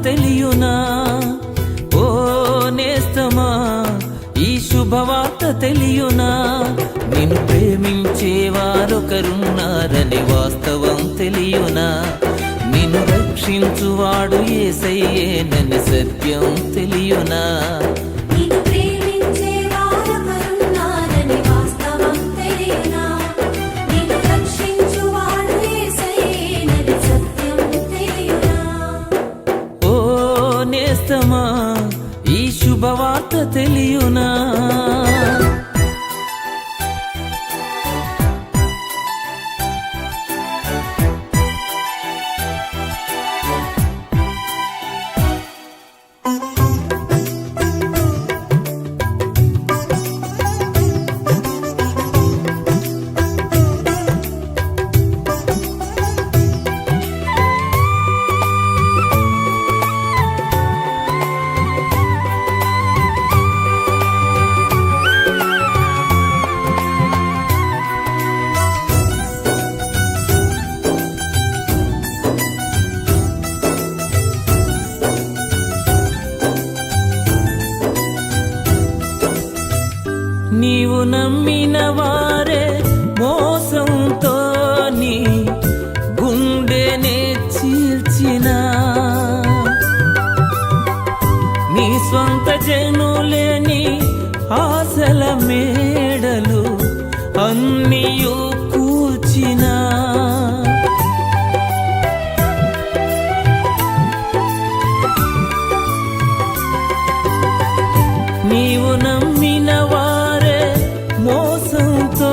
తెలియునా? ఓ నేస్తమా, ఈ శుభవార్త తెలియునా? నిన్ను ప్రేమించేవారొకరున్నారని వాస్తవం తెలియునా? నిన్ను రక్షించువాడు యేసయ్యేనని సత్యం తెలియునా? నేస్తమా, ఈ శుభవార్త తెలియునా? నీవు నమ్మిన వారే మోసంతో నీ గుండెనే చీల్చిన, నీ స్వంత జనులేని ఆశల మేడలు అన్నీయు కూల్చిన, నీవు నమ్మిన వారే మోసంతో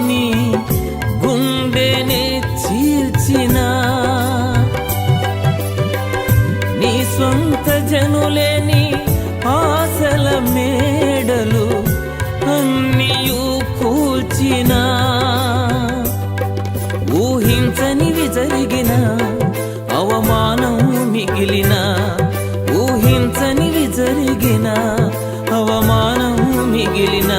నీ గుండెనే చీల్చిన, నీ సొంత జనులేని ఆశల మేడలు అన్నీయు కూల్చిన, ఊహించనివి జరిగిన అవమానం మిగిలిన, ఊహించనివి జరిగిన అవమానం మిగిలిన,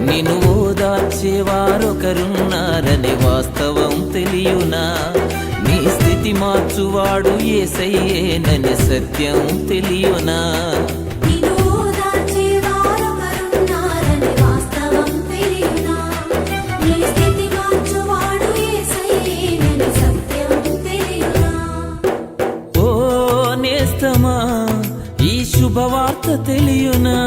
నిన్ను ఓదార్చేవారొకరున్నారని వాస్తవం తెలియునా? నీ స్థితి మార్చువాడు యేసయ్యేనని సత్యం తెలియునా? ఓ నేస్తమా, ఈ శుభవార్త తెలియునా?